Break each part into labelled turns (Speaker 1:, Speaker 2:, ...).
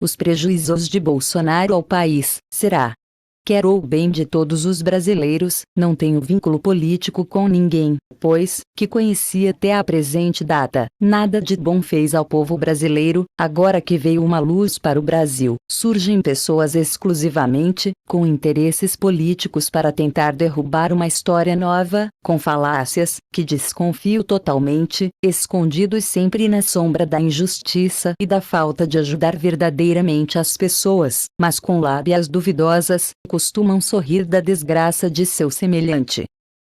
Speaker 1: Os prejuízos de Bolsonaro ao país, será? Quer o bem de todos os brasileiros, não tenho vínculo político com ninguém, pois, que conhecia até a presente data, nada de bom fez ao povo brasileiro. Agora que veio uma luz para o Brasil, surgem pessoas exclusivamente, com interesses políticos para tentar derrubar uma história nova, com falácias, que desconfio totalmente, escondidos sempre na sombra da injustiça e da falta de ajudar verdadeiramente as pessoas, mas com lábias duvidosas, costumam sorrir da desgraça de seu semelhante.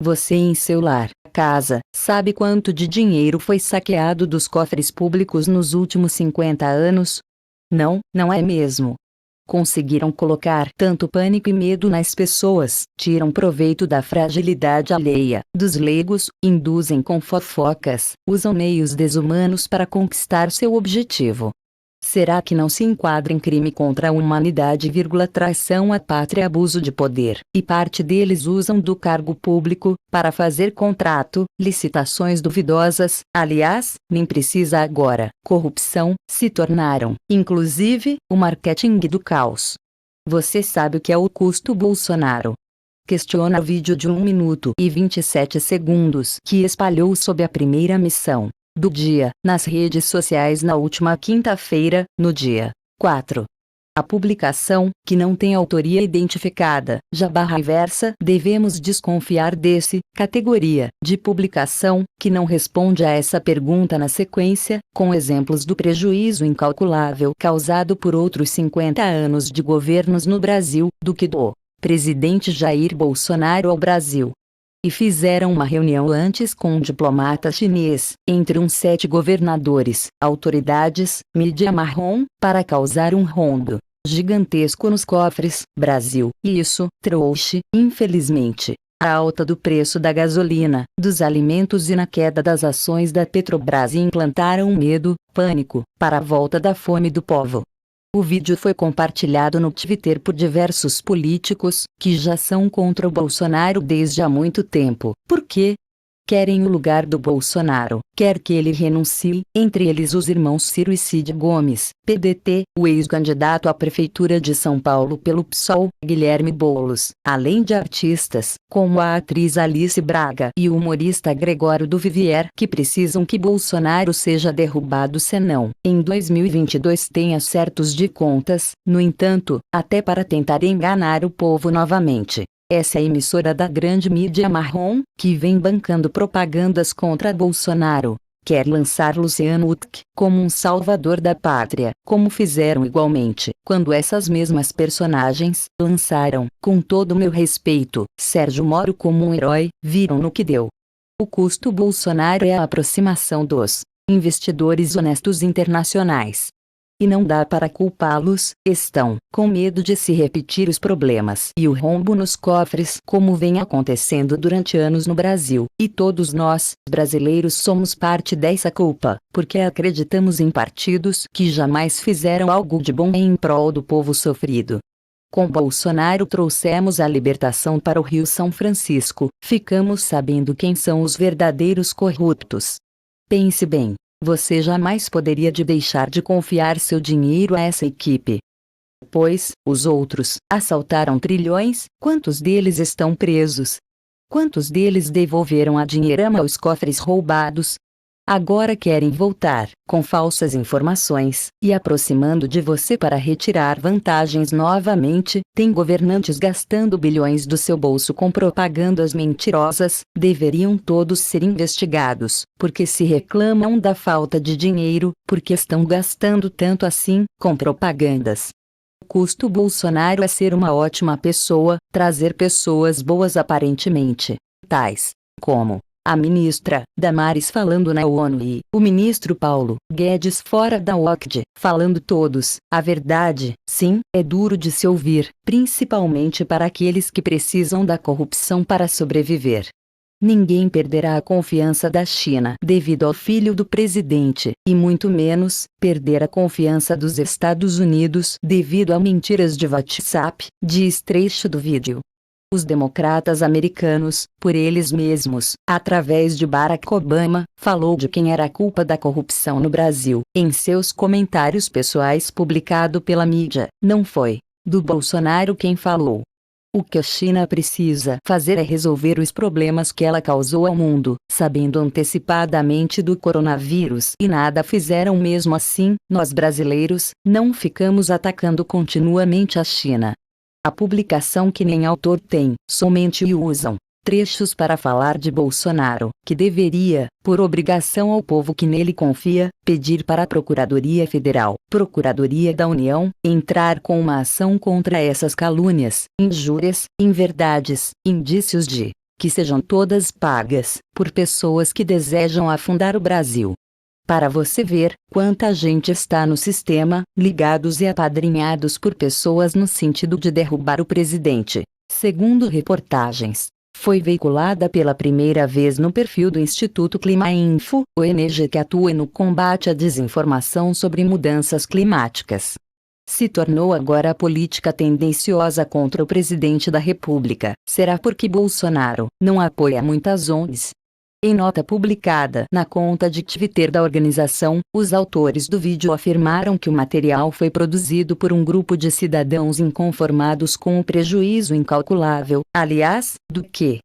Speaker 1: Você em seu lar, casa, sabe quanto de dinheiro foi saqueado dos cofres públicos nos últimos 50 anos? Não, não é mesmo? Conseguiram colocar tanto pânico e medo nas pessoas, tiram proveito da fragilidade alheia, dos leigos, induzem com fofocas, usam meios desumanos para conquistar seu objetivo. Será que não se enquadra em crime contra a humanidade, traição à pátria, abuso de poder, e parte deles usam do cargo público, para fazer contrato, licitações duvidosas, aliás, nem precisa agora, corrupção, se tornaram, inclusive, o marketing do caos. Você sabe o que é o custo Bolsonaro? Questiona o vídeo de 1 minuto e 27 segundos que espalhou sob a primeira missão do dia, nas redes sociais na última quinta-feira, no dia 4. A publicação, que não tem autoria identificada, /versa, devemos desconfiar desse, categoria, de publicação, que não responde a essa pergunta na sequência, com exemplos do prejuízo incalculável causado por outros 50 anos de governos no Brasil, do que do presidente Jair Bolsonaro ao Brasil. E fizeram uma reunião antes com um diplomata chinês, entre uns 7 governadores, autoridades, mídia marrom, para causar um rombo gigantesco nos cofres, Brasil. E isso trouxe, infelizmente, a alta do preço da gasolina, dos alimentos e na queda das ações da Petrobras, e implantaram medo, pânico, para a volta da fome do povo. O vídeo foi compartilhado no Twitter por diversos políticos, que já são contra o Bolsonaro desde há muito tempo. Por quê? Querem o lugar do Bolsonaro, quer que ele renuncie, entre eles os irmãos Ciro e Cid Gomes, PDT, o ex-candidato à Prefeitura de São Paulo pelo PSOL, Guilherme Boulos, além de artistas, como a atriz Alice Braga e o humorista Gregório do Vivier, que precisam que Bolsonaro seja derrubado senão, em 2022 tenha acertos de contas, no entanto, até para tentar enganar o povo novamente. Essa é a emissora da grande mídia marrom, que vem bancando propagandas contra Bolsonaro. Quer lançar Luciano Huck como um salvador da pátria, como fizeram igualmente, quando essas mesmas personagens lançaram, com todo o meu respeito, Sérgio Moro como um herói, viram no que deu. O custo Bolsonaro é a aproximação dos investidores honestos internacionais. E não dá para culpá-los, estão com medo de se repetir os problemas e o rombo nos cofres, como vem acontecendo durante anos no Brasil, e todos nós, brasileiros, somos parte dessa culpa, porque acreditamos em partidos que jamais fizeram algo de bom em prol do povo sofrido. Com Bolsonaro trouxemos a libertação para o Rio São Francisco, ficamos sabendo quem são os verdadeiros corruptos. Pense bem. Você jamais poderia deixar de confiar seu dinheiro a essa equipe. Pois, os outros, assaltaram trilhões, quantos deles estão presos? Quantos deles devolveram a dinheirama aos cofres roubados? Agora querem voltar, com falsas informações, e aproximando de você para retirar vantagens novamente. Tem governantes gastando bilhões do seu bolso com propagandas mentirosas, deveriam todos ser investigados, porque se reclamam da falta de dinheiro, porque estão gastando tanto assim, com propagandas. O custo Bolsonaro é ser uma ótima pessoa, trazer pessoas boas aparentemente, tais como a ministra Damares falando na ONU e o ministro Paulo Guedes fora da OCDE, falando todos a verdade. Sim, é duro de se ouvir, principalmente para aqueles que precisam da corrupção para sobreviver. Ninguém perderá a confiança da China devido ao filho do presidente, e muito menos perder a confiança dos Estados Unidos devido a mentiras de WhatsApp, diz trecho do vídeo. os democratas americanos, por eles mesmos, através de Barack Obama, falou de quem era a culpa da corrupção no Brasil, em seus comentários pessoais publicado pela mídia. Não foi do Bolsonaro quem falou. O que a China precisa fazer é resolver os problemas que ela causou ao mundo, sabendo antecipadamente do coronavírus, e nada fizeram. Mesmo assim, nós brasileiros não ficamos atacando continuamente a China. A publicação que nem autor tem, somente usam trechos para falar de Bolsonaro, que deveria, por obrigação ao povo que nele confia, pedir para a Procuradoria Federal, Procuradoria da União, entrar com uma ação contra essas calúnias, injúrias, inverdades, indícios de que sejam todas pagas por pessoas que desejam afundar o Brasil. Para você ver quanta gente está no sistema, ligados e apadrinhados por pessoas no sentido de derrubar o presidente. Segundo reportagens, foi veiculada pela primeira vez no perfil do Instituto Climainfo, ONG que atua no combate à desinformação sobre mudanças climáticas. Se tornou agora a política tendenciosa contra o presidente da República. Será porque Bolsonaro não apoia muitas ONGs? Em nota publicada na conta de Twitter da organização, os autores do vídeo afirmaram que o material foi produzido por um grupo de cidadãos inconformados com o prejuízo incalculável, aliás, do que,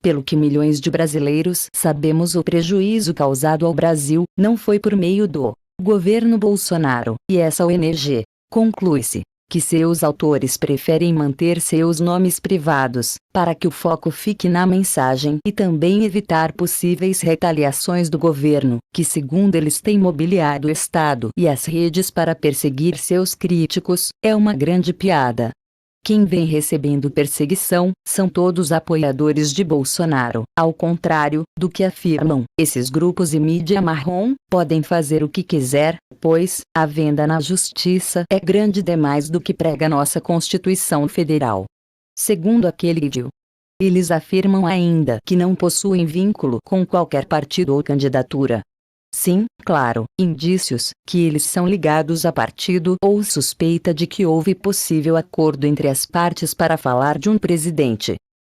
Speaker 1: pelo que milhões de brasileiros sabemos, o prejuízo causado ao Brasil não foi por meio do governo Bolsonaro, e essa ONG conclui-se que seus autores preferem manter seus nomes privados, para que o foco fique na mensagem e também evitar possíveis retaliações do governo, que segundo eles tem mobiliado o Estado e as redes para perseguir seus críticos. É uma grande piada. Quem vem recebendo perseguição são todos apoiadores de Bolsonaro. Ao contrário do que afirmam, esses grupos e mídia marrom podem fazer o que quiser, pois a venda na justiça é grande demais do que prega nossa Constituição Federal. Segundo aquele vídeo, eles afirmam ainda que não possuem vínculo com qualquer partido ou candidatura. Sim, claro, indícios que eles são ligados a partido ou suspeita de que houve possível acordo entre as partes para falar de um presidente.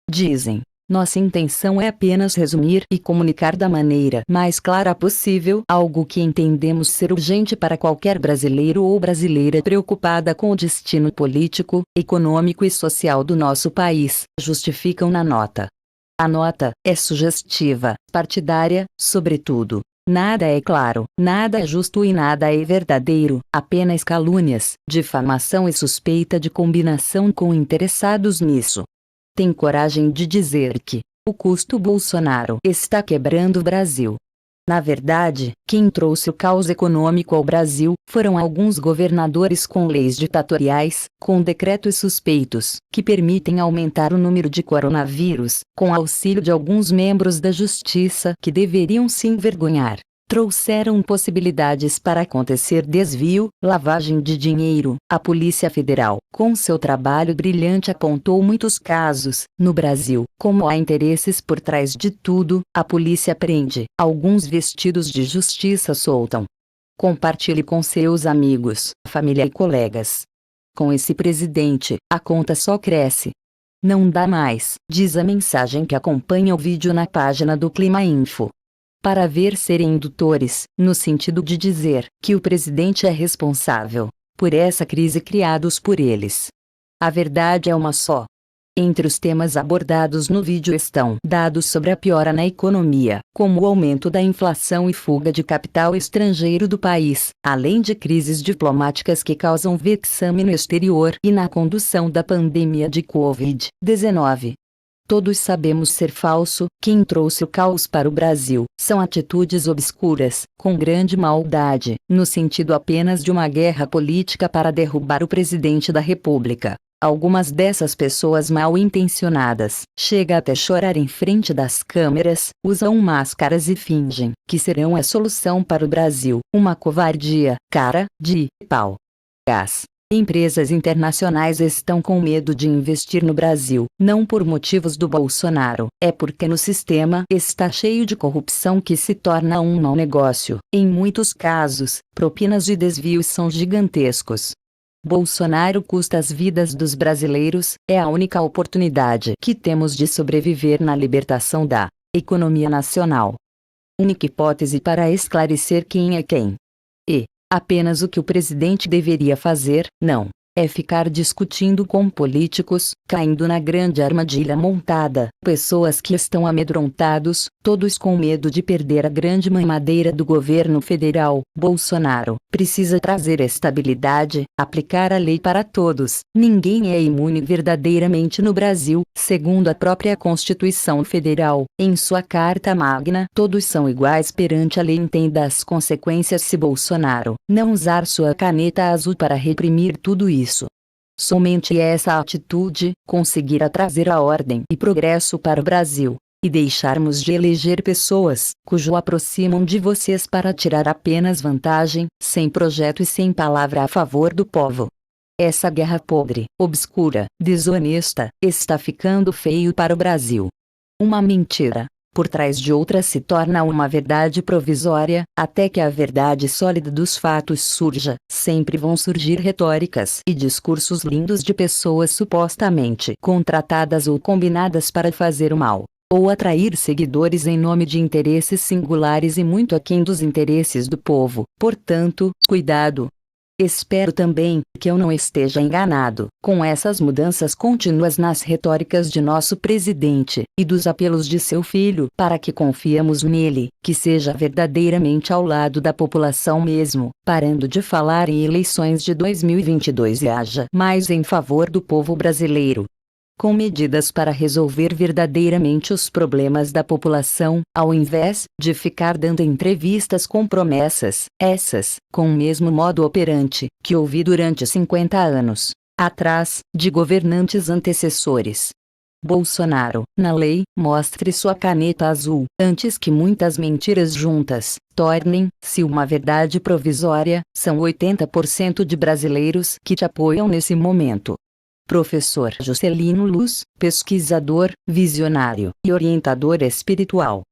Speaker 1: Dizem: nossa intenção é apenas resumir e comunicar da maneira mais clara possível algo que entendemos ser urgente para qualquer brasileiro ou brasileira preocupada com o destino político, econômico e social do nosso país, justificam na nota. A nota é sugestiva, partidária, sobretudo. Nada é claro, nada é justo e nada é verdadeiro, apenas calúnias, difamação e suspeita de combinação com interessados nisso. Tem coragem de dizer que o custo Bolsonaro está quebrando o Brasil. Na verdade, quem trouxe o caos econômico ao Brasil foram alguns governadores com leis ditatoriais, com decretos suspeitos, que permitem aumentar o número de coronavírus, com auxílio de alguns membros da Justiça que deveriam se envergonhar. Trouxeram possibilidades para acontecer desvio, lavagem de dinheiro. A Polícia Federal, com seu trabalho brilhante, apontou muitos casos. No Brasil, como há interesses por trás de tudo, a polícia prende, alguns vestidos de justiça soltam. Compartilhe com seus amigos, família e colegas. Com esse presidente, a conta só cresce. Não dá mais, diz a mensagem que acompanha o vídeo na página do Climainfo. Para ver serem indutores, no sentido de dizer que o presidente é responsável por essa crise criados por eles. A verdade é uma só. Entre os temas abordados no vídeo estão dados sobre a piora na economia, como o aumento da inflação e fuga de capital estrangeiro do país, além de crises diplomáticas que causam vexame no exterior e na condução da pandemia de Covid-19. Todos sabemos ser falso. Quem trouxe o caos para o Brasil são atitudes obscuras, com grande maldade, no sentido apenas de uma guerra política para derrubar o presidente da República. Algumas dessas pessoas mal intencionadas chegam até chorar em frente das câmeras, usam máscaras e fingem que serão a solução para o Brasil. Uma covardia, cara de pau. Gás. Empresas internacionais estão com medo de investir no Brasil, não por motivos do Bolsonaro, é porque no sistema está cheio de corrupção que se torna um mau negócio. Em muitos casos, propinas e desvios são gigantescos. Bolsonaro custa as vidas dos brasileiros, é a única oportunidade que temos de sobreviver na libertação da economia nacional. Única hipótese para esclarecer quem é quem. E apenas o que o presidente deveria fazer, não é ficar discutindo com políticos, caindo na grande armadilha montada, pessoas que estão amedrontados, todos com medo de perder a grande mamadeira do governo federal. Bolsonaro precisa trazer estabilidade, aplicar a lei para todos. Ninguém é imune verdadeiramente no Brasil, segundo a própria Constituição Federal. Em sua Carta Magna, todos são iguais perante a lei. Entenda as consequências se Bolsonaro não usar sua caneta azul para reprimir tudo isso. Somente essa atitude conseguirá trazer a ordem e progresso para o Brasil, e deixarmos de eleger pessoas cujo aproximam de vocês para tirar apenas vantagem, sem projeto e sem palavra a favor do povo. Essa guerra podre, obscura, desonesta, está ficando feio para o Brasil. Uma mentira por trás de outra se torna uma verdade provisória, até que a verdade sólida dos fatos surja. Sempre vão surgir retóricas e discursos lindos de pessoas supostamente contratadas ou combinadas para fazer o mal, ou atrair seguidores em nome de interesses singulares e muito aquém dos interesses do povo. Portanto, cuidado. Espero também que eu não esteja enganado com essas mudanças contínuas nas retóricas de nosso presidente e dos apelos de seu filho para que confiemos nele, que seja verdadeiramente ao lado da população mesmo, parando de falar em eleições de 2022 e haja mais em favor do povo brasileiro, com medidas para resolver verdadeiramente os problemas da população, ao invés de ficar dando entrevistas com promessas, essas, com o mesmo modo operante que ouvi durante 50 anos atrás, de governantes antecessores. Bolsonaro, na lei, mostre sua caneta azul, antes que muitas mentiras juntas tornem-se uma verdade provisória. São 80% de brasileiros que te apoiam nesse momento. Professor Juscelino Luz, pesquisador, visionário e orientador espiritual.